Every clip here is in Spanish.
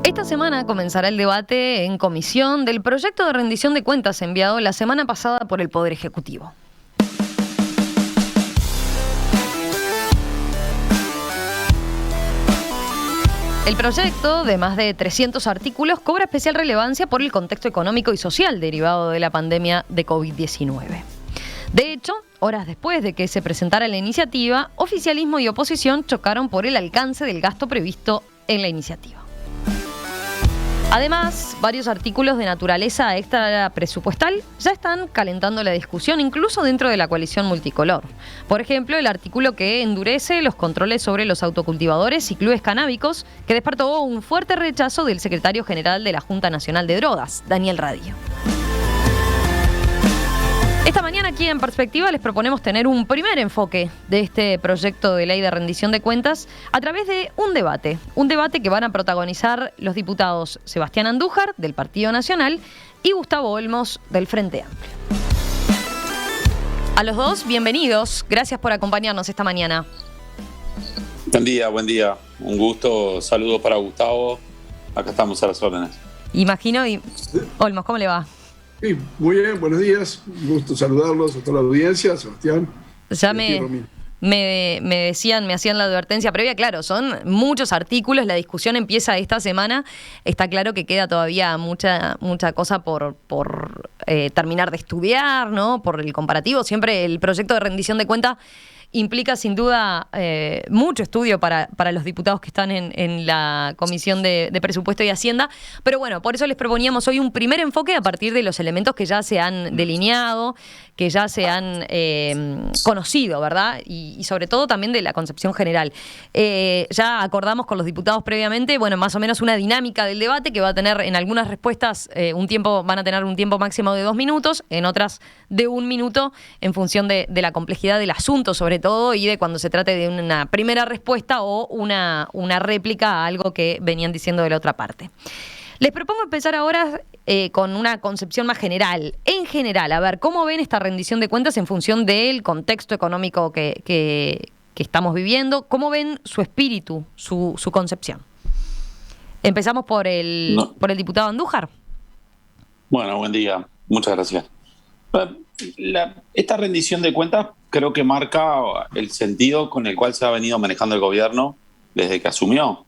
Esta semana comenzará el debate en comisión del proyecto de rendición de cuentas enviado la semana pasada por el Poder Ejecutivo. El proyecto, de más de 300 artículos, cobra especial relevancia por el contexto económico y social derivado de la pandemia de COVID-19. De hecho, horas después de que se presentara la iniciativa, oficialismo y oposición chocaron por el alcance del gasto previsto en la iniciativa. Además, varios artículos de naturaleza extrapresupuestal ya están calentando la discusión, incluso dentro de la coalición multicolor. Por ejemplo, el artículo que endurece los controles sobre los autocultivadores y clubes canábicos, que despertó un fuerte rechazo del secretario general de la Junta Nacional de Drogas, Daniel Radio. Esta mañana aquí en Perspectiva les proponemos tener un primer enfoque de este proyecto de ley de rendición de cuentas a través de un debate que van a protagonizar los diputados Sebastián Andújar, del Partido Nacional, y Gustavo Olmos, del Frente Amplio. A los dos, bienvenidos. Gracias por acompañarnos esta mañana. Buen día. Un gusto. Saludos para Gustavo. Acá estamos a las órdenes. Imagino. Olmos, ¿cómo le va? Sí, muy bien, buenos días. Un gusto saludarlos a toda la audiencia, Sebastián. Ya me hacían la advertencia previa. Claro, son muchos artículos, la discusión empieza esta semana. Está claro que queda todavía mucha cosa por terminar de estudiar, ¿no? Por el comparativo. Siempre el proyecto de rendición de cuentas implica sin duda mucho estudio para los diputados que están en la Comisión de Presupuesto y Hacienda. Pero bueno, por eso les proponíamos hoy un primer enfoque a partir de los elementos que ya se han delineado, que ya se han conocido, ¿verdad? Y sobre todo también de la concepción general. Ya acordamos con los diputados previamente, bueno, más o menos una dinámica del debate que va a tener en algunas respuestas van a tener un tiempo máximo de 2 minutos, en otras de 1 minuto, en función de la complejidad del asunto, sobre todo, y de cuando se trate de una primera respuesta o una réplica a algo que venían diciendo de la otra parte. Les propongo empezar ahora con una concepción más general. En general, a ver, ¿cómo ven esta rendición de cuentas en función del contexto económico que estamos viviendo? ¿Cómo ven su espíritu, su concepción? Empezamos por el diputado Andújar. Bueno, buen día. Muchas gracias. Esta rendición de cuentas creo que marca el sentido con el cual se ha venido manejando el gobierno desde que asumió.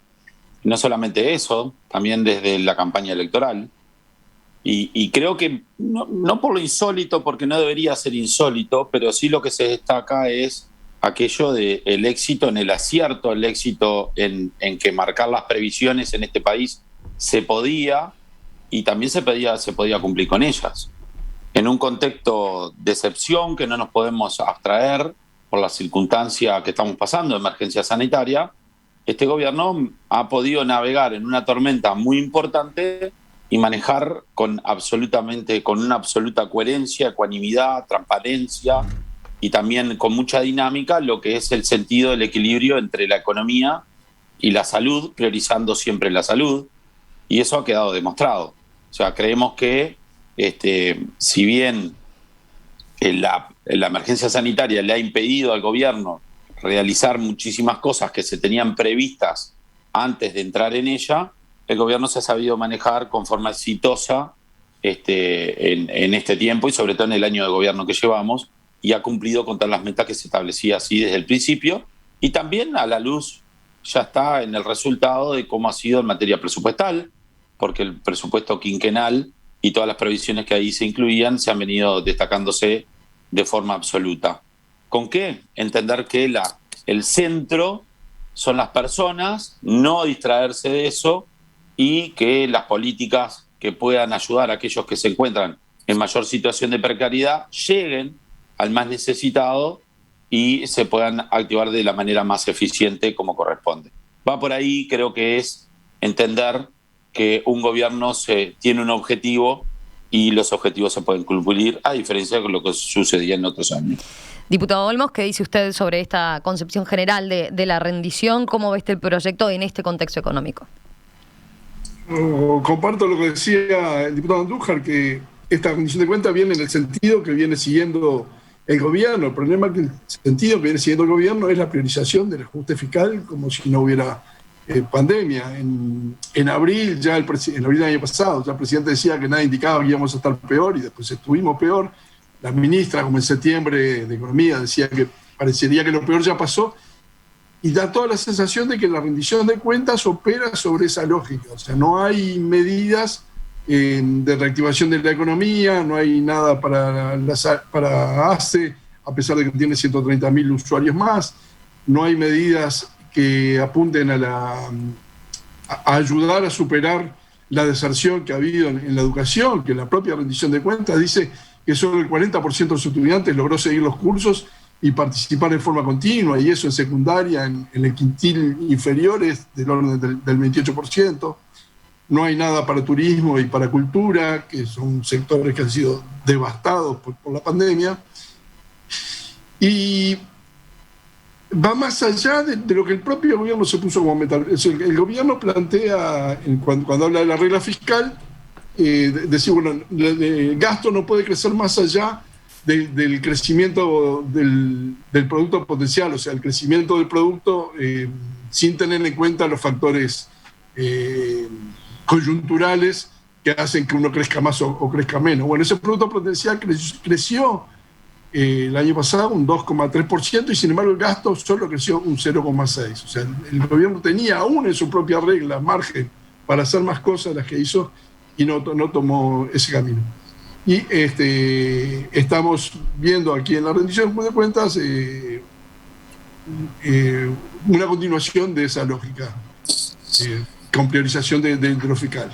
No solamente eso, también desde la campaña electoral. Y creo que, no por lo insólito, porque no debería ser insólito, pero sí lo que se destaca es aquello del éxito en el acierto, el éxito en que marcar las previsiones en este país se podía, y también se podía cumplir con ellas. En un contexto de excepción que no nos podemos abstraer por la circunstancia que estamos pasando, emergencia sanitaria, este gobierno ha podido navegar en una tormenta muy importante y manejar con una absoluta coherencia, ecuanimidad, transparencia y también con mucha dinámica lo que es el sentido del equilibrio entre la economía y la salud, priorizando siempre la salud, y eso ha quedado demostrado. O sea, creemos que si bien la emergencia sanitaria le ha impedido al gobierno realizar muchísimas cosas que se tenían previstas antes de entrar en ella, el gobierno se ha sabido manejar con forma exitosa en este tiempo y sobre todo en el año de gobierno que llevamos, y ha cumplido con todas las metas que se establecía así desde el principio, y también a la luz ya está en el resultado de cómo ha sido en materia presupuestal, porque el presupuesto quinquenal y todas las previsiones que ahí se incluían se han venido destacándose de forma absoluta. ¿Con qué? Entender que el centro son las personas, no distraerse de eso, y que las políticas que puedan ayudar a aquellos que se encuentran en mayor situación de precariedad lleguen al más necesitado y se puedan activar de la manera más eficiente como corresponde. Va por ahí, creo que es entender que un gobierno tiene un objetivo y los objetivos se pueden cumplir, a diferencia de lo que sucedía en otros años. Diputado Olmos, ¿qué dice usted sobre esta concepción general de la rendición? ¿Cómo ve este proyecto en este contexto económico? Comparto lo que decía el diputado Andújar, que esta rendición de cuentas viene en el sentido que viene siguiendo el gobierno. El problema es que el sentido que viene siguiendo el gobierno es la priorización del ajuste fiscal, como si no hubiera pandemia. En abril, en abril del año pasado, ya el presidente decía que nada indicaba que íbamos a estar peor y después estuvimos peor. La ministra, como en septiembre de Economía, decía que parecería que lo peor ya pasó y da toda la sensación de que la rendición de cuentas opera sobre esa lógica. O sea, no hay medidas de reactivación de la economía, no hay nada para ACE, a pesar de que tiene 130.000 usuarios más, no hay medidas que apunten a ayudar a superar la deserción que ha habido en la educación, que la propia rendición de cuentas dice que solo el 40% de los estudiantes logró seguir los cursos y participar en forma continua, y eso en secundaria, en el quintil inferior, es del orden del 28%. No hay nada para turismo y para cultura, que son sectores que han sido devastados por la pandemia. Y va más allá de lo que el propio gobierno se puso como meta. El gobierno plantea, cuando habla de la regla fiscal, decir, bueno, el gasto no puede crecer más allá del crecimiento del producto potencial, o sea, el crecimiento del producto sin tener en cuenta los factores coyunturales que hacen que uno crezca más o crezca menos. Bueno, ese producto potencial creció el año pasado un 2,3% y sin embargo el gasto solo creció un 0,6%. O sea, el gobierno tenía aún en su propia regla margen para hacer más cosas de las que hizo y no tomó ese camino. Y estamos viendo aquí en la rendición de cuentas una continuación de esa lógica con priorización de lo fiscal.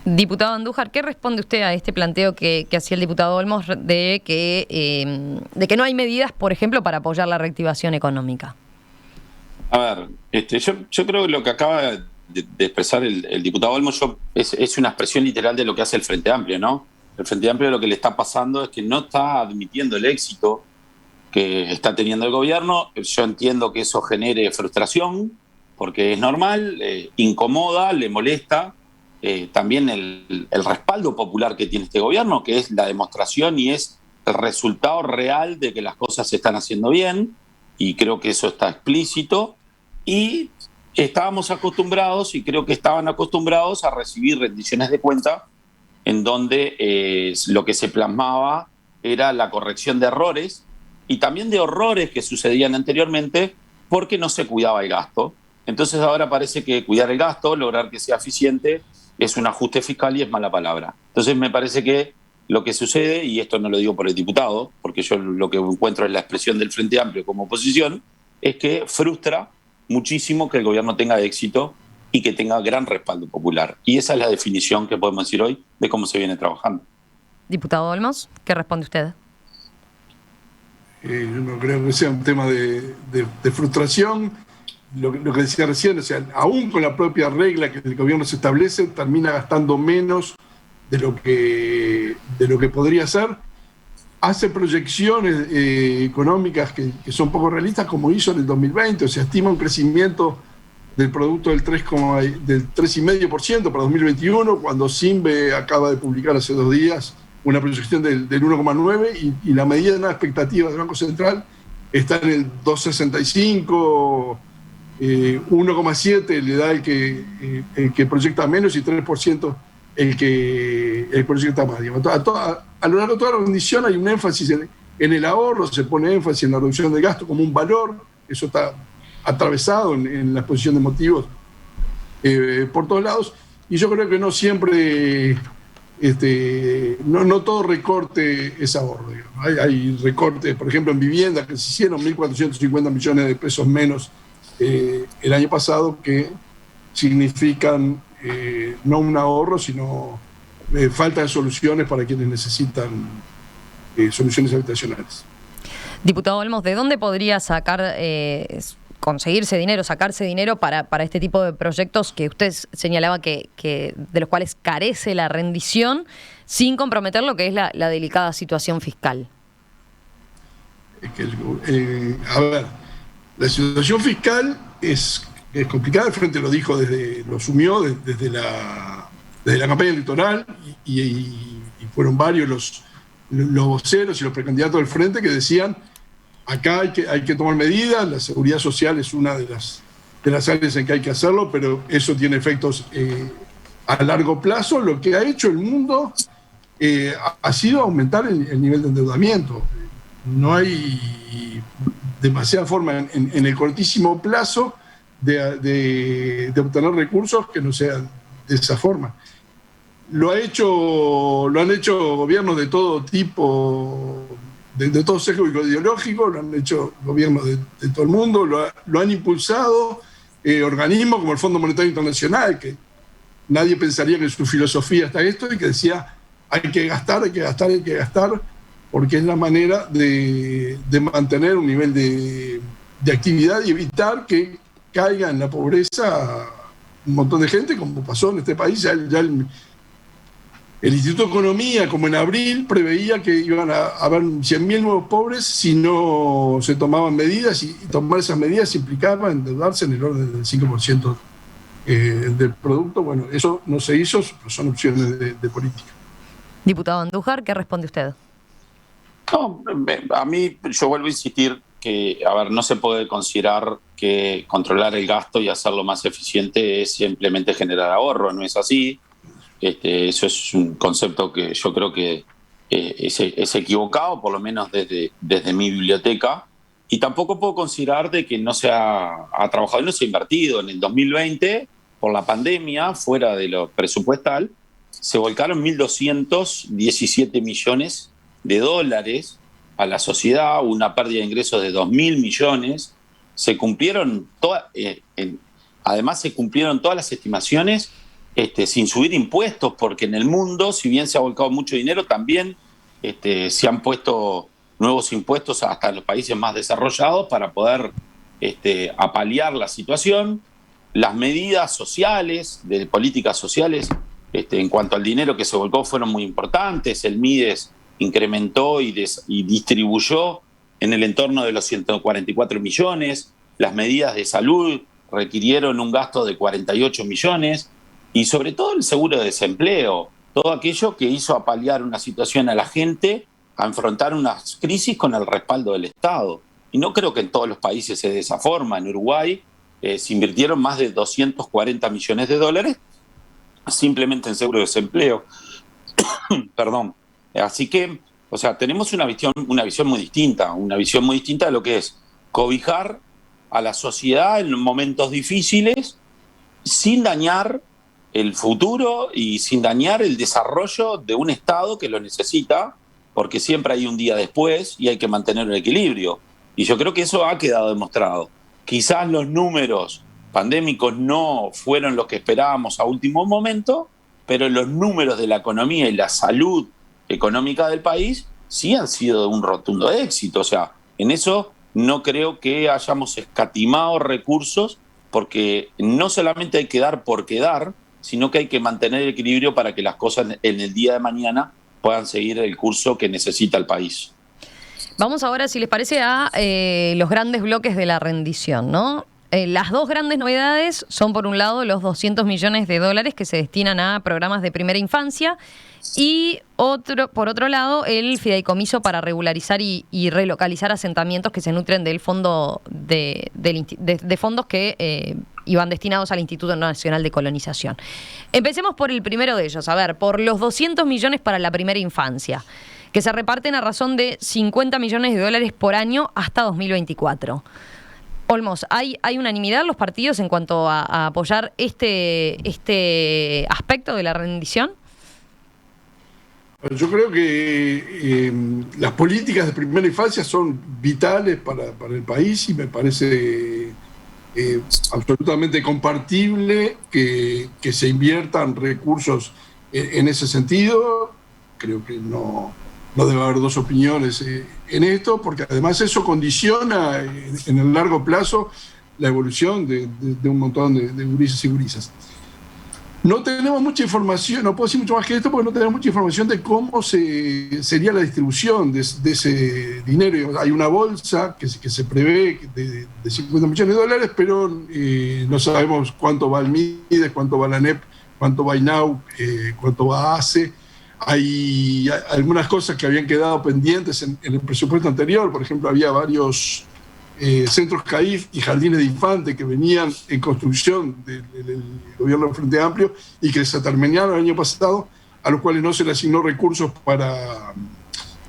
Diputado Andújar, ¿qué responde usted a este planteo que hacía el diputado Olmos de que no hay medidas, por ejemplo, para apoyar la reactivación económica? A ver, yo creo que lo que acaba de expresar el diputado Olmos es una expresión literal de lo que hace el Frente Amplio, ¿no? El Frente Amplio lo que le está pasando es que no está admitiendo el éxito que está teniendo el gobierno. Yo entiendo que eso genere frustración, porque es normal, incomoda, le molesta. También el respaldo popular que tiene este gobierno, que es la demostración y es el resultado real de que las cosas se están haciendo bien, y creo que eso está explícito. Y estábamos acostumbrados, y creo que estaban acostumbrados a recibir rendiciones de cuenta en donde lo que se plasmaba era la corrección de errores y también de horrores que sucedían anteriormente porque no se cuidaba el gasto. Entonces ahora parece que cuidar el gasto, lograr que sea eficiente, es un ajuste fiscal y es mala palabra. Entonces me parece que lo que sucede, y esto no lo digo por el diputado, porque yo lo que encuentro es la expresión del Frente Amplio como oposición, es que frustra muchísimo que el gobierno tenga éxito y que tenga gran respaldo popular. Y esa es la definición que podemos decir hoy de cómo se viene trabajando. Diputado Olmos, ¿qué responde usted? Yo no creo que sea un tema de frustración. Lo que decía recién, o sea, aún con la propia regla que el gobierno se establece, termina gastando menos de lo que podría ser. Hace proyecciones económicas que son poco realistas, como hizo en el 2020, o sea, estima un crecimiento del producto del 3,5% para 2021, cuando CINVE acaba de publicar hace 2 días una proyección del 1,9% y la mediana expectativa del Banco Central está en el 2,65%, 1,7% le da el que proyecta menos y 3% el que proyecta más. A lo largo de toda la rendición hay un énfasis en el ahorro, se pone énfasis en la reducción de gasto como un valor, eso está atravesado en la exposición de motivos por todos lados, y yo creo que no siempre, no todo recorte es ahorro. Hay recortes, por ejemplo, en vivienda, que se hicieron 1.450 millones de pesos menos el año pasado, que significan no un ahorro, sino falta de soluciones para quienes necesitan soluciones habitacionales. Diputado Olmos, ¿de dónde podría conseguirse dinero, sacarse dinero para este tipo de proyectos que usted señalaba que de los cuales carece la rendición, sin comprometer lo que es la delicada situación fiscal? A ver, la situación fiscal es complicada. El Frente lo dijo lo asumió desde la campaña electoral y fueron varios los voceros y los precandidatos del Frente que decían: acá hay que tomar medidas, la seguridad social es una de de las áreas en que hay que hacerlo, pero eso tiene efectos a largo plazo. Lo que ha hecho el mundo ha sido aumentar el nivel de endeudamiento. No hay demasiada forma en el cortísimo plazo de obtener recursos que no sean de esa forma. Lo han hecho gobiernos de todo tipo, de todo sesgo ideológico, lo han hecho gobiernos de todo el mundo, lo han impulsado organismos como el Fondo Monetario Internacional, que nadie pensaría que su filosofía está esto, y que decía hay que gastar, porque es la manera de mantener un nivel de actividad y evitar que caiga en la pobreza un montón de gente, como pasó en este país. Ya el Instituto de Economía, como en abril, preveía que iban a haber 100.000 nuevos pobres si no se tomaban medidas, y tomar esas medidas implicaba endeudarse en el orden del 5% del producto. Bueno, eso no se hizo, son opciones de política. Diputado Andújar, ¿qué responde usted? No, a mí, yo vuelvo a insistir que, no se puede considerar que controlar el gasto y hacerlo más eficiente es simplemente generar ahorro, no es así. Eso es un concepto que yo creo que es equivocado, por lo menos desde mi biblioteca, y tampoco puedo considerar de que no se ha trabajado y no se ha invertido. En el 2020, por la pandemia, fuera de lo presupuestal, se volcaron 1.217 millones de dólares a la sociedad, una pérdida de ingresos de 2.000 millones. Se cumplieron además se cumplieron todas las estimaciones sin subir impuestos, porque en el mundo, si bien se ha volcado mucho dinero, también se han puesto nuevos impuestos hasta en los países más desarrollados para poder apalear la situación. Las medidas sociales, de políticas sociales, en cuanto al dinero que se volcó, fueron muy importantes. El MIDES incrementó y distribuyó en el entorno de los 144 millones. Las medidas de salud requirieron un gasto de 48 millones. Y sobre todo el seguro de desempleo, todo aquello que hizo apalear una situación a la gente a enfrentar una crisis con el respaldo del Estado. Y no creo que en todos los países sea de esa forma. En Uruguay se invirtieron más de 240 millones de dólares simplemente en seguro de desempleo. Perdón. Así que, tenemos una visión muy distinta, de lo que es cobijar a la sociedad en momentos difíciles sin dañar el futuro y sin dañar el desarrollo de un Estado que lo necesita, porque siempre hay un día después y hay que mantener el equilibrio. Y yo creo que eso ha quedado demostrado. Quizás los números pandémicos no fueron los que esperábamos a último momento, pero los números de la economía y la salud económica del país sí han sido de un rotundo éxito. En eso no creo que hayamos escatimado recursos, porque no solamente hay que dar por quedar, sino que hay que mantener el equilibrio para que las cosas en el día de mañana puedan seguir el curso que necesita el país. Vamos ahora, si les parece, a los grandes bloques de la rendición, ¿no? Las dos grandes novedades son, por un lado, los 200 millones de dólares que se destinan a programas de primera infancia, y por otro lado, el fideicomiso para regularizar y relocalizar asentamientos que se nutren del fondo de fondos que iban destinados al Instituto Nacional de Colonización. Empecemos por el primero de ellos, por los 200 millones para la primera infancia, que se reparten a razón de 50 millones de dólares por año hasta 2024. Olmos, ¿hay unanimidad en los partidos en cuanto a apoyar este aspecto de la rendición? Yo creo que las políticas de primera infancia son vitales para el país, y me parece absolutamente compartible que se inviertan recursos en ese sentido. Creo que no debe haber dos opiniones en esto, porque además eso condiciona en el largo plazo la evolución de un montón de gurises y gurisas. No tenemos mucha información, no puedo decir mucho más que esto, porque no tenemos mucha información de cómo sería la distribución de ese dinero. Hay una bolsa que se prevé de 50 millones de dólares, pero no sabemos cuánto va al MIDES, cuánto va a la ANEP, cuánto va a INAU, cuánto va a ACE. Hay algunas cosas que habían quedado pendientes en el presupuesto anterior. Por ejemplo, había varios centros CAIF y jardines de infantes que venían en construcción del gobierno del Frente Amplio y que se terminaron el año pasado, a los cuales no se le asignó recursos para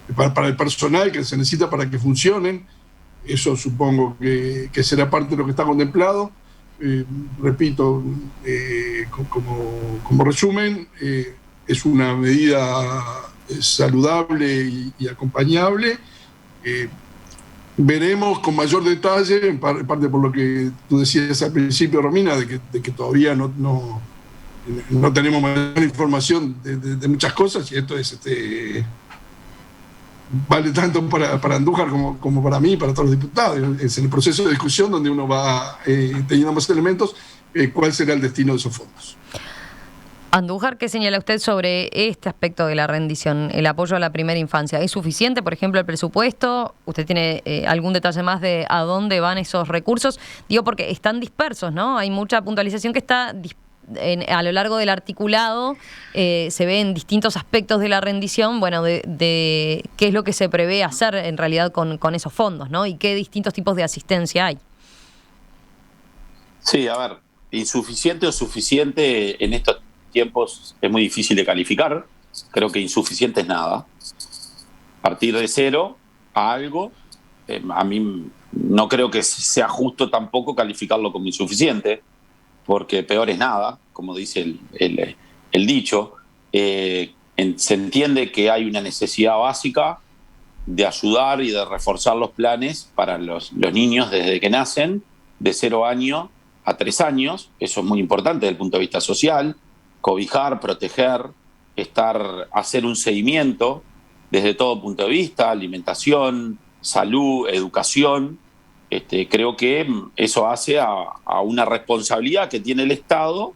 el personal que se necesita para que funcionen. Eso supongo que será parte de lo que está contemplado. Repito, como resumen, es una medida saludable y acompañable. Veremos con mayor detalle, en parte por lo que tú decías al principio, Romina, de que todavía no tenemos mayor información de muchas cosas, y esto vale tanto para Andújar como para mí y para todos los diputados. Es en el proceso de discusión donde uno va teniendo más elementos, cuál será el destino de esos fondos. Andújar, ¿qué señala usted sobre este aspecto de la rendición, el apoyo a la primera infancia? ¿Es suficiente, por ejemplo, el presupuesto? ¿Usted tiene algún detalle más de a dónde van esos recursos? Digo, porque están dispersos, ¿no? Hay mucha puntualización que está a lo largo del articulado, se ven distintos aspectos de la rendición, bueno, de qué es lo que se prevé hacer en realidad con esos fondos, ¿no? Y qué distintos tipos de asistencia hay. Sí, a ver, insuficiente o suficiente en estos tiempos es muy difícil de calificar. Creo que insuficiente es nada. Partir de cero a algo, a mí no creo que sea justo tampoco calificarlo como insuficiente, porque peor es nada, como dice el dicho. Se entiende que hay una necesidad básica de ayudar y de reforzar los planes para los niños desde que nacen, de 0 años a 3 años. Eso es muy importante desde el punto de vista social. Cobijar, proteger, hacer un seguimiento desde todo punto de vista, alimentación, salud, educación. Creo que eso hace a una responsabilidad que tiene el Estado,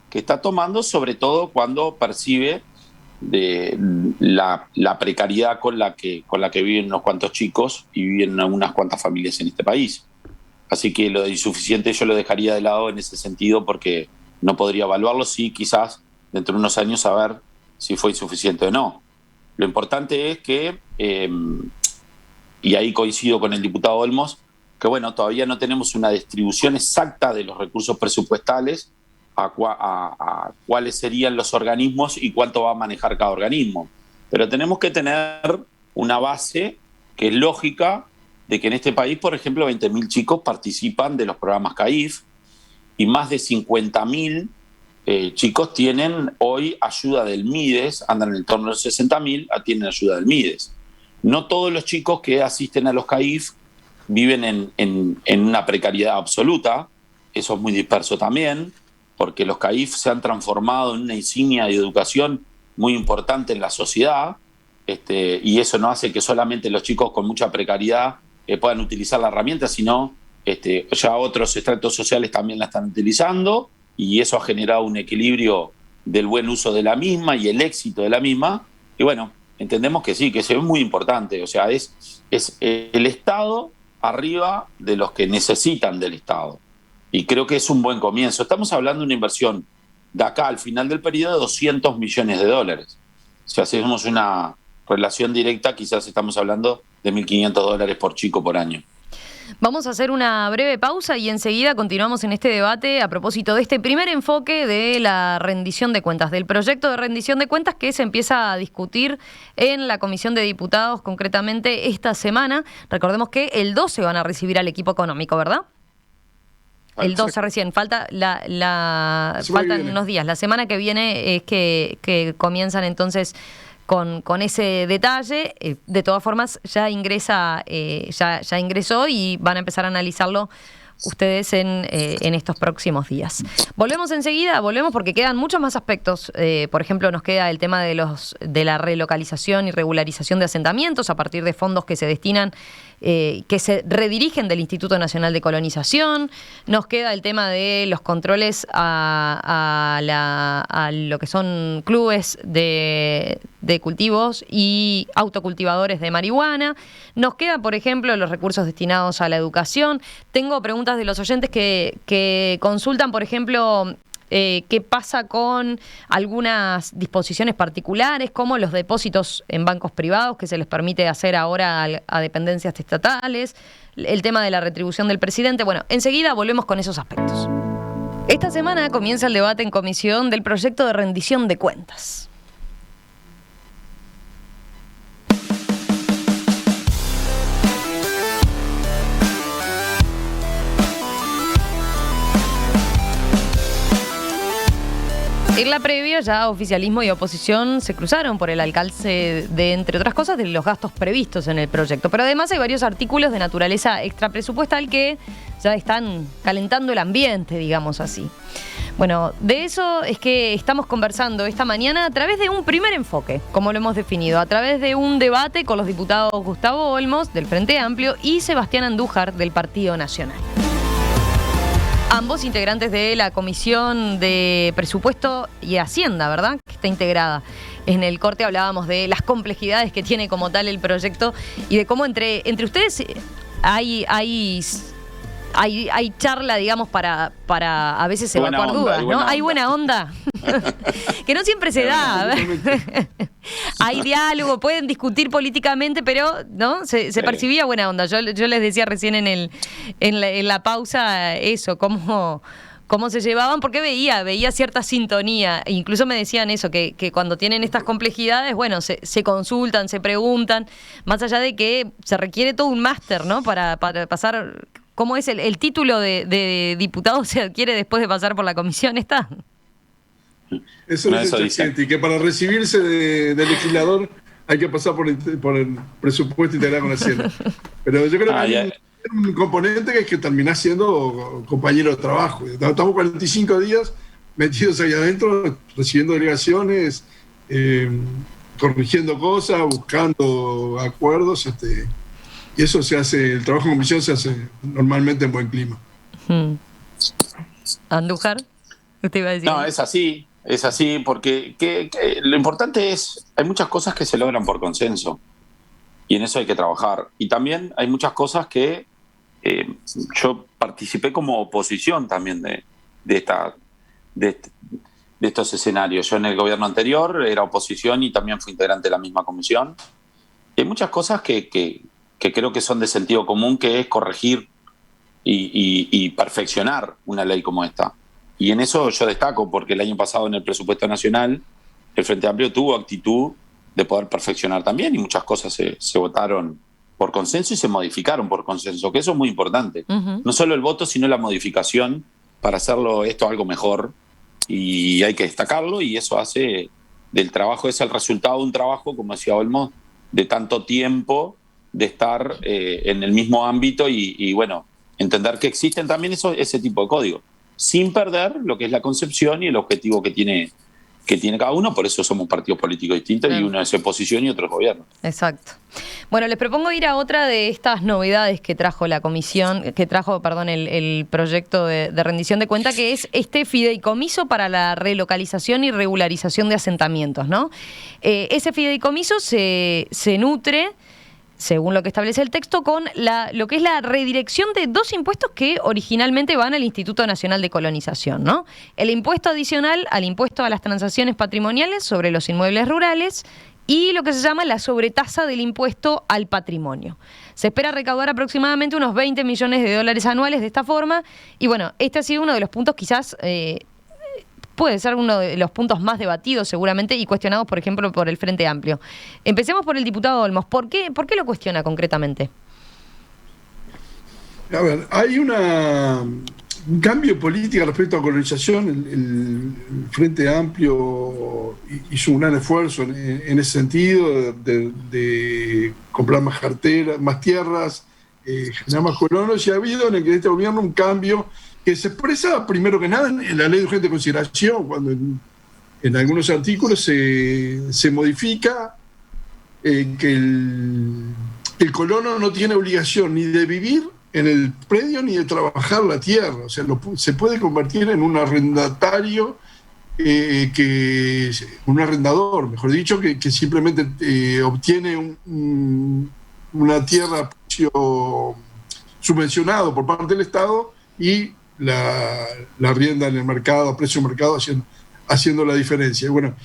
que está tomando, sobre todo cuando percibe de la precariedad con la que viven unos cuantos chicos y viven unas cuantas familias en este país. Así que lo de insuficiente yo lo dejaría de lado en ese sentido, porque no podría evaluarlo, sí, quizás dentro de unos años saber si fue insuficiente o no. Lo importante es que, y ahí coincido con el diputado Olmos, que bueno, todavía no tenemos una distribución exacta de los recursos presupuestales a cuáles serían los organismos y cuánto va a manejar cada organismo. Pero tenemos que tener una base que es lógica de que en este país, por ejemplo, 20.000 chicos participan de los programas CAIF y más de 50.000 chicos tienen hoy ayuda del MIDES, andan en el torno de los 60.000, tienen ayuda del MIDES. No todos los chicos que asisten a los CAIF viven en una precariedad absoluta, eso es muy disperso también, porque los CAIF se han transformado en una insignia de educación muy importante en la sociedad, y eso no hace que solamente los chicos con mucha precariedad puedan utilizar la herramienta, sino ya otros estratos sociales también la están utilizando, y eso ha generado un equilibrio del buen uso de la misma y el éxito de la misma. Y bueno, entendemos que sí, que eso es muy importante. O sea, es el Estado arriba de los que necesitan del Estado. Y creo que es un buen comienzo. Estamos hablando de una inversión de acá al final del periodo de $200 millones. Si hacemos una relación directa, quizás estamos hablando de $1.500 por chico por año. Vamos a hacer una breve pausa y enseguida continuamos en este debate a propósito de este primer enfoque de la rendición de cuentas, del proyecto de rendición de cuentas que se empieza a discutir en la Comisión de Diputados concretamente esta semana. Recordemos que el 12 van a recibir al equipo económico, ¿verdad? El 12 recién, faltan unos días. La semana que viene es que comienzan entonces con ese detalle. De todas formas, ya ingresó y van a empezar a analizarlo ustedes en estos próximos días. Volvemos enseguida, porque quedan muchos más aspectos. Por ejemplo, nos queda el tema de la relocalización y regularización de asentamientos a partir de fondos que se destinan, que se redirigen del Instituto Nacional de Colonización. Nos queda el tema de los controles a lo que son clubes de cultivos y autocultivadores de marihuana. Nos queda, por ejemplo, los recursos destinados a la educación. Tengo preguntas de los oyentes que consultan, por ejemplo, qué pasa con algunas disposiciones particulares, como los depósitos en bancos privados que se les permite hacer ahora a dependencias estatales, el tema de la retribución del presidente. Bueno, enseguida volvemos con esos aspectos. Esta semana comienza el debate en comisión del proyecto de rendición de cuentas. En la previa ya oficialismo y oposición se cruzaron por el alcance de, entre otras cosas, de los gastos previstos en el proyecto. Pero además hay varios artículos de naturaleza extrapresupuestal que ya están calentando el ambiente, digamos así. Bueno, de eso es que estamos conversando esta mañana a través de un primer enfoque, como lo hemos definido, a través de un debate con los diputados Gustavo Olmos, del Frente Amplio, y Sebastián Andújar, del Partido Nacional. Ambos integrantes de la Comisión de Presupuesto y Hacienda, ¿verdad? Que está integrada. En el corte hablábamos de las complejidades que tiene como tal el proyecto y de cómo entre ustedes hay charla, digamos, para a veces evacuar dudas, ¿no? Hay buena onda. Que no siempre se da. Hay diálogo, pueden discutir políticamente, pero no se percibía buena onda. Yo les decía recién en la pausa eso, cómo se llevaban, porque veía cierta sintonía. Incluso me decían eso, que cuando tienen estas complejidades, bueno, se consultan, se preguntan, más allá de que se requiere todo un máster, ¿no? Para pasar. ¿Cómo es el título de diputado se adquiere después de pasar por la comisión esta? Eso dice que para recibirse de legislador hay que pasar por el presupuesto integral con Hacienda. Pero yo creo que hay un componente que es que terminás siendo compañero de trabajo. Estamos 45 días metidos ahí adentro, recibiendo delegaciones, corrigiendo cosas, buscando acuerdos, y eso se hace, el trabajo en comisión se hace normalmente en buen clima. Andújar, usted iba a decir. No, es así porque lo importante es, hay muchas cosas que se logran por consenso y en eso hay que trabajar. Y también hay muchas cosas que yo participé como oposición también de estos escenarios. Yo en el gobierno anterior era oposición y también fui integrante de la misma comisión. Y hay muchas cosas que creo que son de sentido común, que es corregir y perfeccionar una ley como esta. Y en eso yo destaco, porque el año pasado en el presupuesto nacional el Frente Amplio tuvo actitud de poder perfeccionar también, y muchas cosas se votaron por consenso y se modificaron por consenso, que eso es muy importante. No solo el voto, sino la modificación para hacerlo esto algo mejor, y hay que destacarlo, y eso hace del trabajo, es el resultado de un trabajo, como decía Olmos, de tanto tiempo de estar en el mismo ámbito y bueno, entender que existen también ese tipo de códigos, sin perder lo que es la concepción y el objetivo que tiene cada uno. Por eso somos partidos políticos distintos, y uno es oposición y otro es gobierno. Exacto. Bueno, les propongo ir a otra de estas novedades que trajo la comisión, el proyecto de rendición de cuenta, que es este fideicomiso para la relocalización y regularización de asentamientos, ¿no? Ese fideicomiso se nutre, según lo que establece el texto, con lo que es la redirección de dos impuestos que originalmente van al Instituto Nacional de Colonización, ¿no? El impuesto adicional al impuesto a las transacciones patrimoniales sobre los inmuebles rurales y lo que se llama la sobretasa del impuesto al patrimonio. Se espera recaudar aproximadamente unos 20 millones de dólares anuales de esta forma, y bueno, este ha sido uno de los puntos quizás... puede ser uno de los puntos más debatidos seguramente y cuestionados, por ejemplo, por el Frente Amplio. Empecemos por el diputado Olmos. ¿Por qué lo cuestiona concretamente? A ver, hay un cambio político respecto a la colonización. El Frente Amplio hizo un gran esfuerzo en ese sentido de comprar más carteras, más tierras, generar más colonos, y ha habido en este gobierno un cambio que se expresa primero que nada en la ley de urgente consideración, cuando en algunos artículos se modifica que el colono no tiene obligación ni de vivir en el predio ni de trabajar la tierra. O sea, se puede convertir en un arrendatario, un arrendador, mejor dicho, que simplemente obtiene una tierra a precio subvencionado por parte del Estado y la rienda en el mercado, a precio de mercado, haciendo la diferencia. Bueno,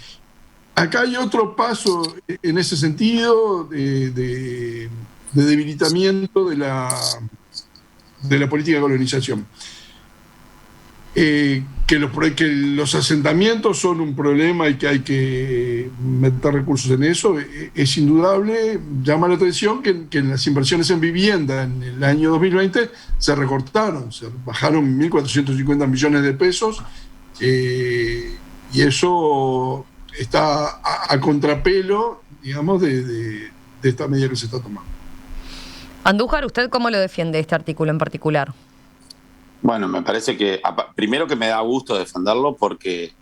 acá hay otro paso en ese sentido de debilitamiento de la política de colonización. Que los asentamientos son un problema y que hay que meter recursos en eso, es indudable. Llama la atención que las inversiones en vivienda en el año 2020 se recortaron, se bajaron 1.450 millones de pesos, y eso está a contrapelo, digamos, de esta medida que se está tomando. Andújar, ¿usted cómo lo defiende este artículo en particular? Bueno, me parece que, primero que me da gusto defenderlo porque,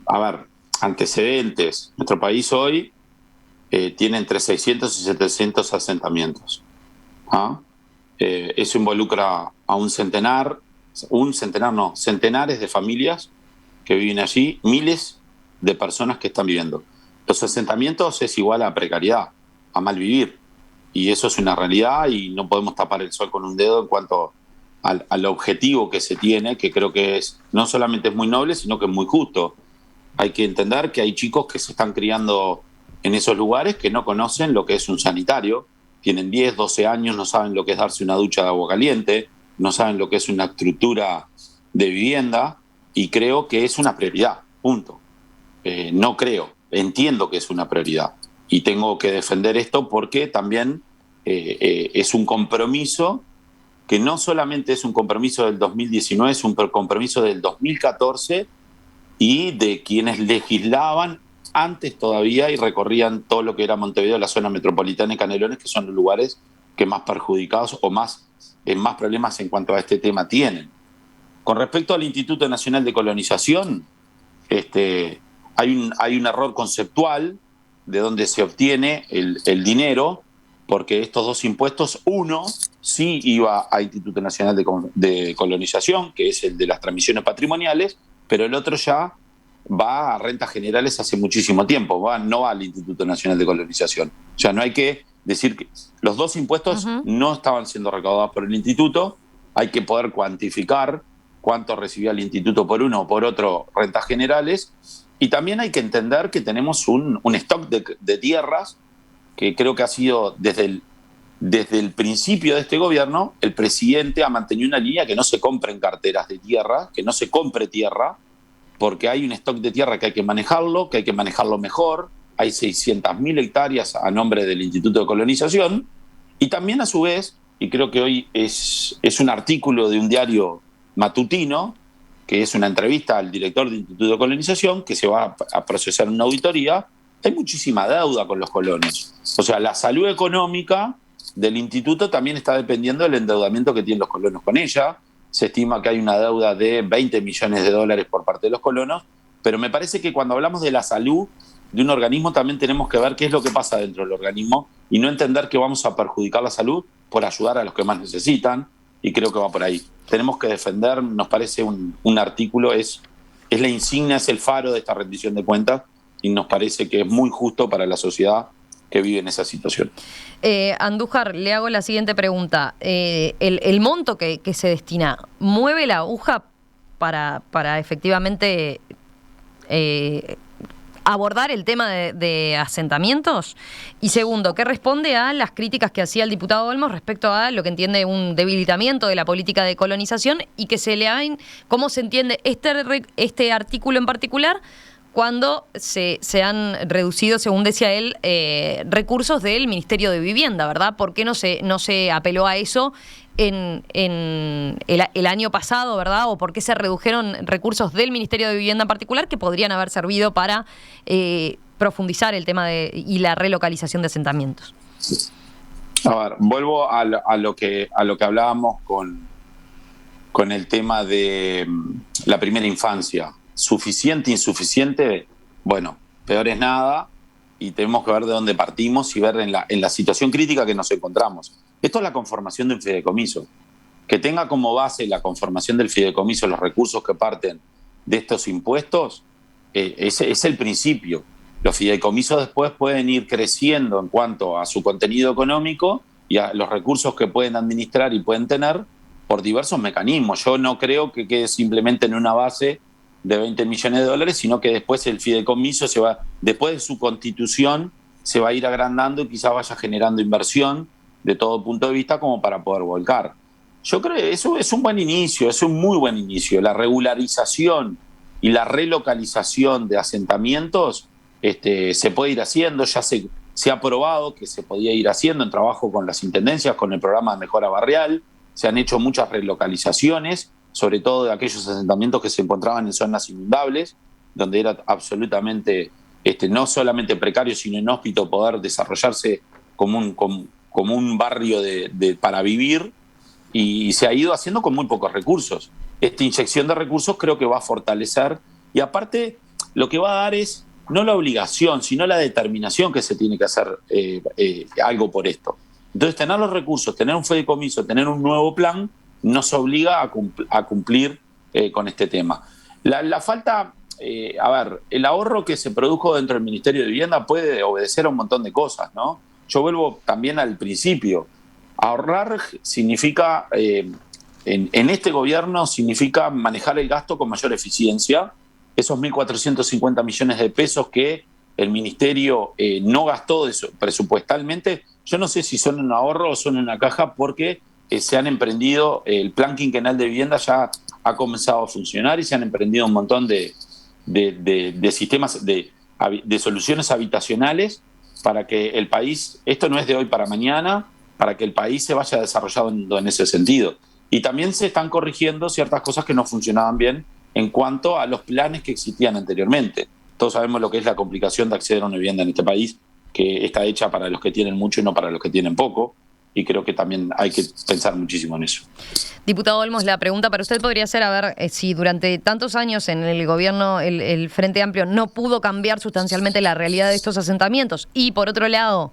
a ver, antecedentes. Nuestro país hoy tiene entre 600 y 700 asentamientos. Eso involucra a centenares de familias que viven allí, miles de personas que están viviendo. Los asentamientos es igual a precariedad, a mal vivir. Y eso es una realidad y no podemos tapar el sol con un dedo en cuanto al objetivo que se tiene, que creo que no solamente es muy noble, sino que es muy justo. Hay que entender que hay chicos que se están criando en esos lugares que no conocen lo que es un sanitario, tienen 10, 12 años, no saben lo que es darse una ducha de agua caliente, no saben lo que es una estructura de vivienda, y creo que es una prioridad, punto. No creo, entiendo que es una prioridad, y tengo que defender esto porque también es un compromiso que no solamente es un compromiso del 2019, es un compromiso del 2014 y de quienes legislaban antes todavía y recorrían todo lo que era Montevideo, la zona metropolitana y Canelones, que son los lugares que más perjudicados o más problemas en cuanto a este tema tienen. Con respecto al Instituto Nacional de Colonización, hay un error conceptual de dónde se obtiene el dinero, porque estos dos impuestos, uno sí iba al Instituto Nacional de Colonización, que es el de las transmisiones patrimoniales, pero el otro ya va a rentas generales hace muchísimo tiempo, no va al Instituto Nacional de Colonización. O sea, no hay que decir que los dos impuestos no estaban siendo recaudados por el instituto, hay que poder cuantificar cuánto recibía el instituto por uno o por otro rentas generales, y también hay que entender que tenemos un stock de tierras que creo que ha sido desde el principio de este gobierno, el presidente ha mantenido una línea que no se compren carteras de tierra, que no se compre tierra, porque hay un stock de tierra que hay que manejarlo mejor, hay 600.000 hectáreas a nombre del Instituto de Colonización, y también a su vez, y creo que hoy es un artículo de un diario matutino, que es una entrevista al director del Instituto de Colonización, que se va a procesar una auditoría. Hay muchísima deuda con los colonos. O sea, la salud económica del instituto también está dependiendo del endeudamiento que tienen los colonos con ella. Se estima que hay una deuda de 20 millones de dólares por parte de los colonos, pero me parece que cuando hablamos de la salud de un organismo también tenemos que ver qué es lo que pasa dentro del organismo y no entender que vamos a perjudicar la salud por ayudar a los que más necesitan, y creo que va por ahí. Tenemos que defender, nos parece un artículo, es la insignia, es el faro de esta rendición de cuentas, y nos parece que es muy justo para la sociedad que vive en esa situación. Andújar, le hago la siguiente pregunta. El monto que se destina, ¿mueve la aguja para efectivamente abordar el tema de asentamientos? Y segundo, ¿qué responde a las críticas que hacía el diputado Olmos respecto a lo que entiende un debilitamiento de la política de colonización y que se le han, cómo se entiende este artículo en particular cuando se han reducido, según decía él, recursos del Ministerio de Vivienda, ¿verdad? ¿Por qué no se apeló a eso en el año pasado, ¿verdad? ¿O por qué se redujeron recursos del Ministerio de Vivienda en particular que podrían haber servido para profundizar el tema y la relocalización de asentamientos? A ver, vuelvo a lo que hablábamos con el tema de la primera infancia. Suficiente, insuficiente, bueno, peor es nada, y tenemos que ver de dónde partimos y ver en la situación crítica que nos encontramos. Esto es la conformación de un fideicomiso. Que tenga como base la conformación del fideicomiso los recursos que parten de estos impuestos, es el principio. Los fideicomisos después pueden ir creciendo en cuanto a su contenido económico y a los recursos que pueden administrar y pueden tener, por diversos mecanismos. Yo no creo que quede simplemente en una base de 20 millones de dólares, sino que después el fideicomiso después de su constitución, se va a ir agrandando y quizás vaya generando inversión de todo punto de vista como para poder volcar. Yo creo que eso es un buen inicio, es un muy buen inicio. La regularización y la relocalización de asentamientos se puede ir haciendo, ya se ha probado que se podía ir haciendo en trabajo con las intendencias, con el programa de mejora barrial. Se han hecho muchas relocalizaciones, sobre todo de aquellos asentamientos que se encontraban en zonas inundables, donde era absolutamente no solamente precario, sino inhóspito poder desarrollarse como un barrio para vivir, y se ha ido haciendo con muy pocos recursos. Esta inyección de recursos creo que va a fortalecer, y aparte lo que va a dar es no la obligación, sino la determinación que se tiene que hacer algo por esto. Entonces, tener los recursos, tener un fideicomiso, tener un nuevo plan, nos obliga a cumplir con este tema. La falta, el ahorro que se produjo dentro del Ministerio de Vivienda puede obedecer a un montón de cosas, ¿no? Yo vuelvo también al principio. Ahorrar significa, en este gobierno, significa manejar el gasto con mayor eficiencia. Esos 1.450 millones de pesos que el Ministerio no gastó presupuestalmente, yo no sé si son un ahorro o son una caja, porque se han emprendido, el plan quinquenal de vivienda ya ha comenzado a funcionar y se han emprendido un montón de sistemas, de soluciones habitacionales para que el país, esto no es de hoy para mañana, para que el país se vaya desarrollando en ese sentido. Y también se están corrigiendo ciertas cosas que no funcionaban bien en cuanto a los planes que existían anteriormente. Todos sabemos lo que es la complicación de acceder a una vivienda en este país, que está hecha para los que tienen mucho y no para los que tienen poco, y creo que también hay que pensar muchísimo en eso. Diputado Olmos, la pregunta para usted podría ser, a ver, si durante tantos años en el gobierno el Frente Amplio no pudo cambiar sustancialmente la realidad de estos asentamientos, y por otro lado,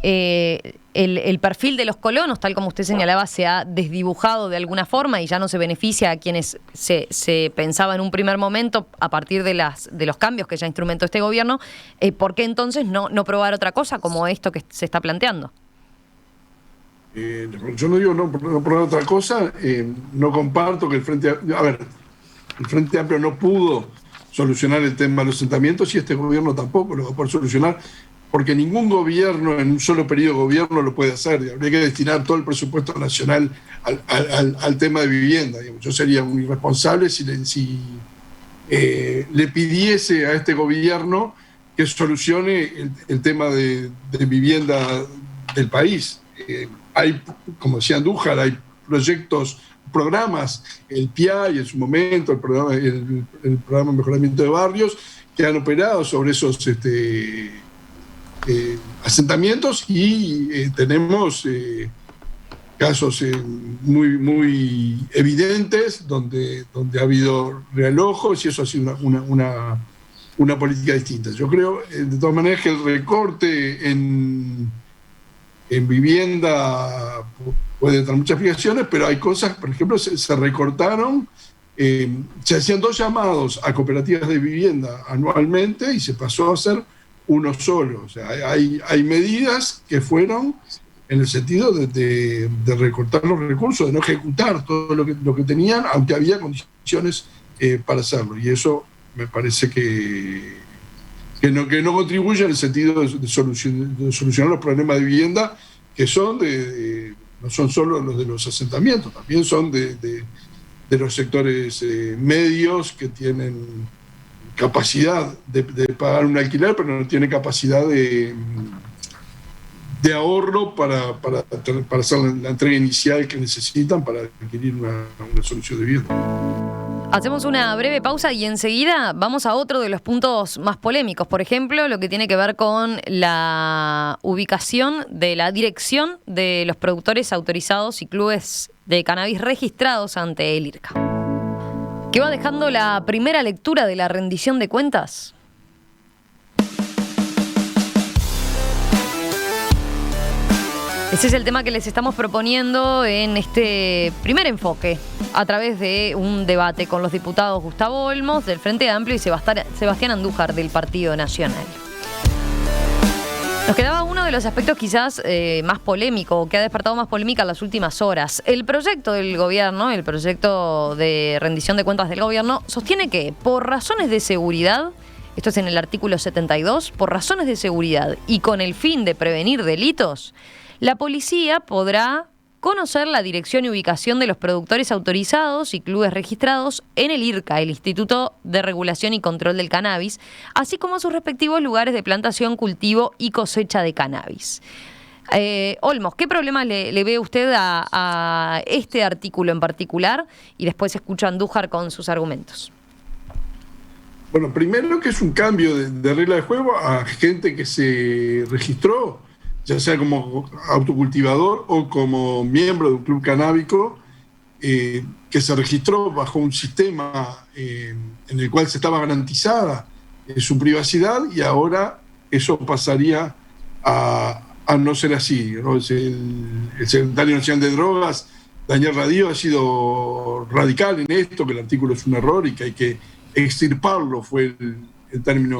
el perfil de los colonos, tal como usted señalaba, se ha desdibujado de alguna forma y ya no se beneficia a quienes se pensaba en un primer momento a partir de los cambios que ya instrumentó este gobierno. ¿Por qué entonces no probar otra cosa como esto que se está planteando? Yo no digo no probar otra cosa, no comparto que el Frente Amplio no pudo solucionar el tema de los asentamientos, y este gobierno tampoco lo va a poder solucionar, porque ningún gobierno en un solo periodo de gobierno lo puede hacer. Habría que destinar todo el presupuesto nacional al tema de vivienda. Yo sería un irresponsable si le pidiese a este gobierno que solucione el tema de vivienda del país. Hay, como decía Andújar, hay programas, el PIAI en su momento, el programa de mejoramiento de barrios, que han operado sobre esos asentamientos, y tenemos casos muy, muy evidentes donde ha habido realojos, y eso ha sido una política distinta. Yo creo, de todas maneras, que el recorte en vivienda puede tener muchas explicaciones, pero hay cosas, por ejemplo, se recortaron, se hacían 2 llamados a cooperativas de vivienda anualmente y se pasó a hacer uno solo. O sea, hay medidas que fueron en el sentido de recortar los recursos, de no ejecutar todo lo que tenían, aunque había condiciones para hacerlo. Y eso me parece que no contribuye en el sentido de solucionar los problemas de vivienda, que son no son solo los de los asentamientos, también son de los sectores medios, que tienen capacidad de pagar un alquiler, pero no tienen capacidad de ahorro para hacer la entrega inicial que necesitan para adquirir una solución de vivienda. Hacemos una breve pausa y enseguida vamos a otro de los puntos más polémicos. Por ejemplo, lo que tiene que ver con la ubicación de la dirección de los productores autorizados y clubes de cannabis registrados ante el IRCA. ¿Qué va dejando la primera lectura de la rendición de cuentas? Ese es el tema que les estamos proponiendo en este primer enfoque, a través de un debate con los diputados Gustavo Olmos, del Frente Amplio, y Sebastián Andújar, del Partido Nacional. Nos quedaba uno de los aspectos quizás más polémico, que ha despertado más polémica en las últimas horas. El proyecto del gobierno, el proyecto de rendición de cuentas del gobierno, sostiene que por razones de seguridad, esto es en el artículo 72, por razones de seguridad y con el fin de prevenir delitos, la policía podrá conocer la dirección y ubicación de los productores autorizados y clubes registrados en el IRCA, el Instituto de Regulación y Control del Cannabis, así como sus respectivos lugares de plantación, cultivo y cosecha de cannabis. Olmos, ¿qué problema le ve usted a este artículo en particular? Y después escucho a Andújar con sus argumentos. Bueno, primero que es un cambio de regla de juego a gente que se registró, ya sea como autocultivador o como miembro de un club canábico, que se registró bajo un sistema en el cual se estaba garantizada su privacidad, y ahora eso pasaría a no ser así, ¿no? El secretario nacional de Drogas, Daniel Radío, ha sido radical en esto, que el artículo es un error y que hay que extirparlo, fue el término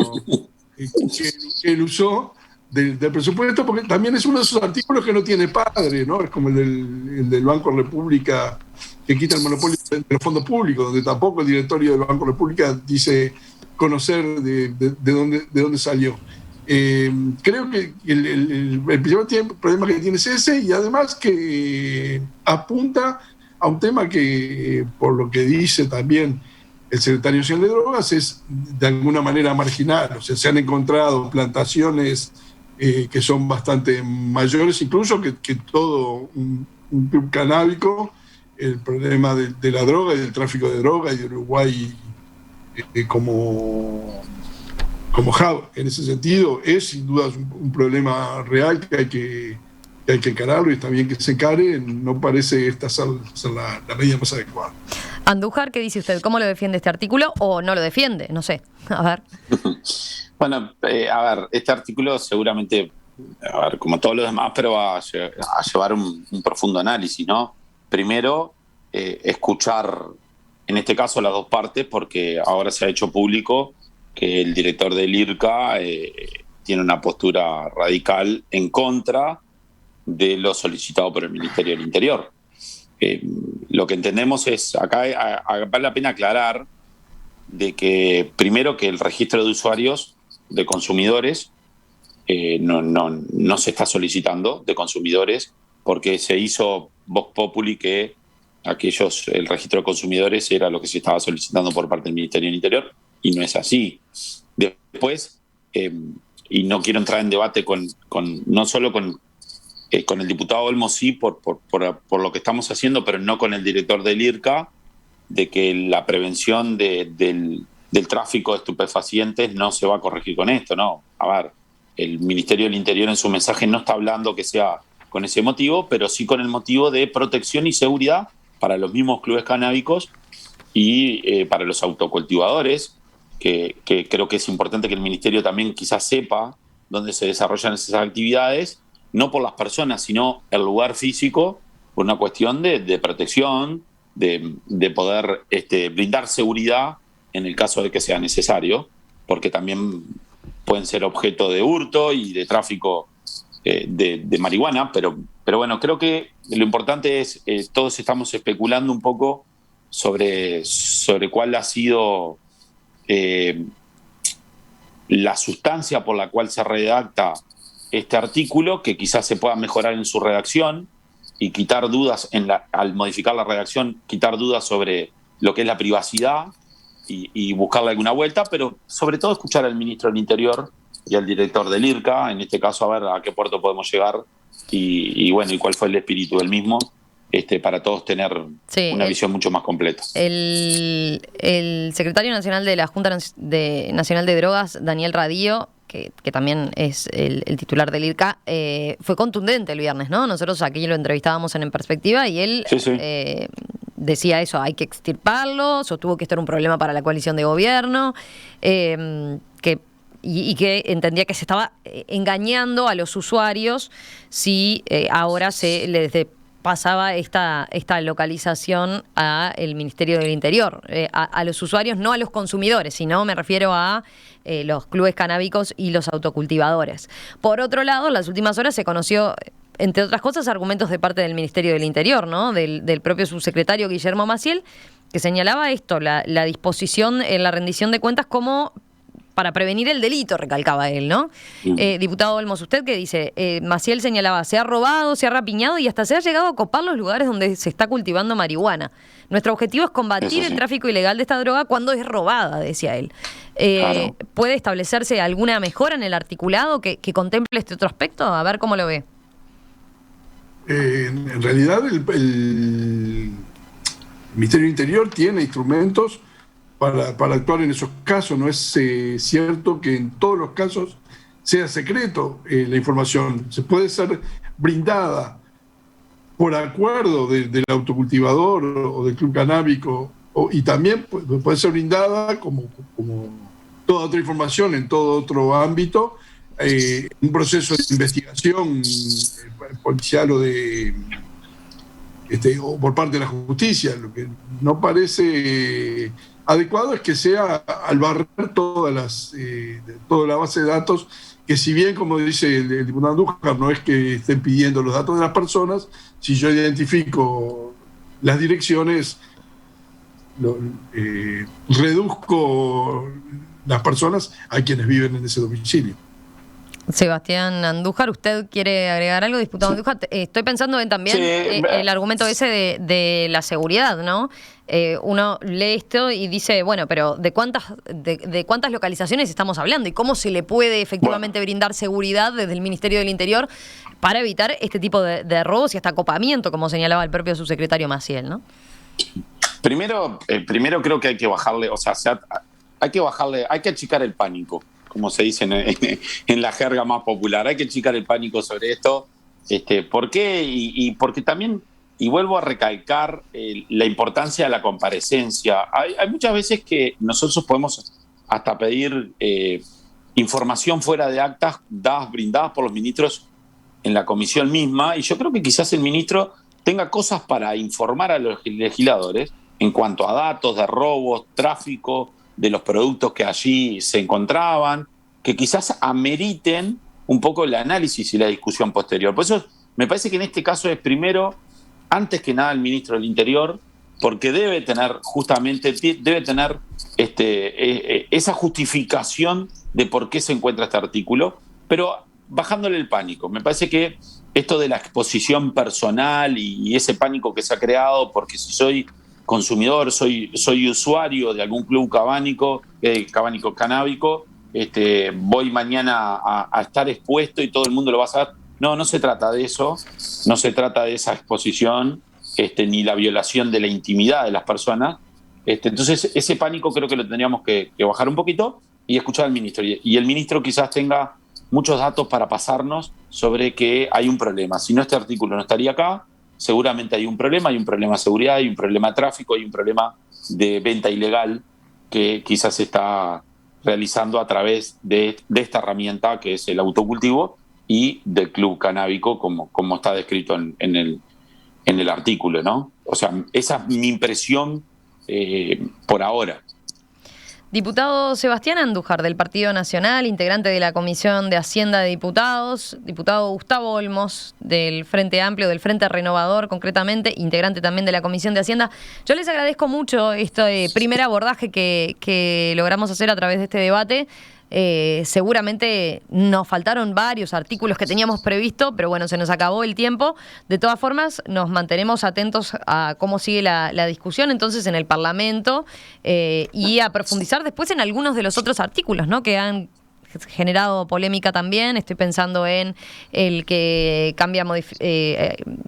que él usó, del presupuesto, porque también es uno de esos artículos que no tiene padre, ¿no? Es como el del Banco República, que quita el monopolio de los fondos públicos, donde tampoco el directorio del Banco República dice conocer de dónde salió. Creo que el principal problema que tiene es ese, y además que apunta a un tema que, por lo que dice también el secretario nacional de Drogas, es de alguna manera marginal. O sea, se han encontrado plantaciones que son bastante mayores, incluso que todo un club canábico. El problema de la droga y del tráfico de droga, y de Uruguay como hub en ese sentido, es sin duda un problema real que hay que encararlo, y está bien que se encare. No parece esta ser la medida más adecuada. Andújar, ¿qué dice usted? ¿Cómo lo defiende este artículo o no lo defiende? No sé. A ver. Bueno, a ver, este artículo seguramente, a ver, como todos los demás, pero va a llevar un profundo análisis, ¿no? Primero, escuchar, en este caso, las dos partes, porque ahora se ha hecho público que el director del IRCA tiene una postura radical en contra de lo solicitado por el Ministerio del Interior. Lo que entendemos es, acá vale la pena aclarar de que, primero, que el registro de usuarios de consumidores no se está solicitando de consumidores, porque se hizo Vox Populi que el registro de consumidores era lo que se estaba solicitando por parte del Ministerio del Interior, y no es así. Después, y no quiero entrar en debate no solo con el diputado Olmos, sí, por lo que estamos haciendo, pero no con el director del IRCA, de que la prevención del tráfico de estupefacientes no se va a corregir con esto, ¿no? A ver, el Ministerio del Interior en su mensaje no está hablando que sea con ese motivo, pero sí con el motivo de protección y seguridad para los mismos clubes canábicos y para los autocultivadores, que creo que es importante que el Ministerio también quizás sepa dónde se desarrollan esas actividades, no por las personas, sino el lugar físico, por una cuestión de protección, de poder brindar seguridad en el caso de que sea necesario, porque también pueden ser objeto de hurto y de tráfico de marihuana, pero bueno, creo que lo importante es, todos estamos especulando un poco sobre cuál ha sido la sustancia por la cual se redacta este artículo, que quizás se pueda mejorar en su redacción y quitar dudas, al modificar la redacción, quitar dudas sobre lo que es la privacidad y buscarle alguna vuelta, pero sobre todo escuchar al ministro del Interior y al director del IRCA, en este caso, a ver a qué puerto podemos llegar y bueno, y cuál fue el espíritu del mismo, para todos tener una visión mucho más completa. El secretario nacional de la Junta Nacional de Drogas, Daniel Radío, que también es el titular del IRCA, fue contundente el viernes, ¿no? Nosotros aquí lo entrevistábamos en Perspectiva y él decía eso, hay que extirparlo, sostuvo que esto era un problema para la coalición de gobierno, y que entendía que se estaba engañando a los usuarios si ahora se les pasaba esta localización a el Ministerio del Interior, a los usuarios, no a los consumidores, sino me refiero a los clubes canábicos y los autocultivadores. Por otro lado, en las últimas horas se conoció, entre otras cosas, argumentos de parte del Ministerio del Interior, ¿no? Del propio subsecretario Guillermo Maciel, que señalaba esto, la disposición en la rendición de cuentas como para prevenir el delito, recalcaba él, ¿no? Diputado Olmos, usted que dice, Maciel señalaba, se ha robado, se ha rapiñado y hasta se ha llegado a copar los lugares donde se está cultivando marihuana. Nuestro objetivo es combatir el tráfico ilegal de esta droga cuando es robada, decía él. Claro. ¿Puede establecerse alguna mejora en el articulado que contemple este otro aspecto? A ver cómo lo ve. En realidad el Ministerio del Interior tiene instrumentos para actuar en esos casos. No es cierto que en todos los casos sea secreto la información. Se puede ser brindada por acuerdo del autocultivador o del club canábico, y también puede ser brindada como toda otra información en todo otro ámbito, un proceso de investigación policial o por parte de la justicia. Lo que no parece adecuado es que sea al barrer toda la base de datos, que si bien, como dice el diputado Andújar, no es que estén pidiendo los datos de las personas, si yo identifico las direcciones, reduzco las personas a quienes viven en ese domicilio. Sebastián Andújar, ¿usted quiere agregar algo, diputado Andújar? Estoy pensando en también el argumento ese de la seguridad, ¿no? Uno lee esto y dice, bueno, pero ¿de cuántas localizaciones estamos hablando? ¿Y cómo se le puede efectivamente brindar seguridad desde el Ministerio del Interior para evitar este tipo de robos y hasta acopamiento, como señalaba el propio subsecretario Maciel, ¿no? Primero creo que hay que bajarle, hay que achicar el pánico, como se dice en la jerga más popular. Hay que achicar el pánico sobre esto. ¿Por qué? Y porque también, y vuelvo a recalcar la importancia de la comparecencia. Hay muchas veces que nosotros podemos hasta pedir información fuera de actas brindadas por los ministros en la comisión misma, y yo creo que quizás el ministro tenga cosas para informar a los legisladores en cuanto a datos de robos, tráfico, de los productos que allí se encontraban, que quizás ameriten un poco el análisis y la discusión posterior. Por eso me parece que en este caso es primero, antes que nada, el ministro del Interior, porque debe tener esa justificación de por qué se encuentra este artículo, pero bajándole el pánico. Me parece que esto de la exposición personal y ese pánico que se ha creado, porque si soy consumidor, soy usuario de algún club canábico, voy mañana a estar expuesto y todo el mundo lo va a saber. No se trata de eso, no se trata de esa exposición, ni la violación de la intimidad de las personas. Entonces, ese pánico creo que lo tendríamos que bajar un poquito y escuchar al ministro. Y el ministro quizás tenga muchos datos para pasarnos sobre que hay un problema. Si no, este artículo no estaría acá. Seguramente hay un problema de seguridad, hay un problema de tráfico, hay un problema de venta ilegal que quizás se está realizando a través de esta herramienta que es el autocultivo y del club canábico, como está descrito en el artículo, ¿no? O sea, esa es mi impresión por ahora. Diputado Sebastián Andújar, del Partido Nacional, integrante de la Comisión de Hacienda de Diputados. Diputado Gustavo Olmos, del Frente Amplio, del Frente Renovador, concretamente, integrante también de la Comisión de Hacienda. Yo les agradezco mucho este primer abordaje que logramos hacer a través de este debate. Seguramente nos faltaron varios artículos que teníamos previsto, pero bueno, se nos acabó el tiempo. De todas formas, nos mantenemos atentos a cómo sigue la discusión entonces en el Parlamento, y a profundizar después en algunos de los otros artículos, ¿no?, que han generado polémica también. Estoy pensando en el que cambia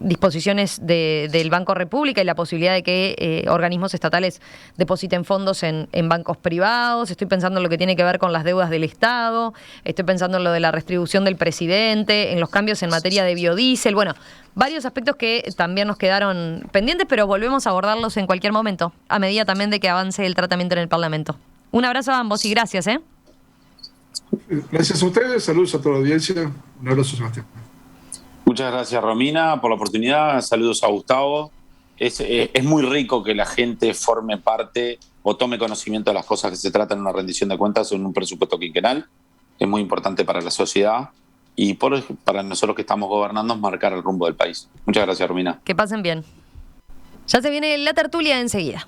disposiciones del Banco República y la posibilidad de que organismos estatales depositen fondos en bancos privados. Estoy pensando en lo que tiene que ver con las deudas del Estado. Estoy pensando en lo de la restribución del presidente, en los cambios en materia de biodiesel. Bueno, varios aspectos que también nos quedaron pendientes, pero volvemos a abordarlos en cualquier momento, a medida también de que avance el tratamiento en el Parlamento. Un abrazo a ambos y gracias, ¿eh? Gracias a ustedes, saludos a toda la audiencia. Un abrazo, Sebastián. Muchas gracias, Romina, por la oportunidad. Saludos a Gustavo. Es muy rico que la gente forme parte o tome conocimiento de las cosas que se tratan en una rendición de cuentas o en un presupuesto quinquenal. Es muy importante para la sociedad y para nosotros que estamos gobernando marcar el rumbo del país. Muchas gracias, Romina. Que pasen bien. Ya se viene la tertulia enseguida.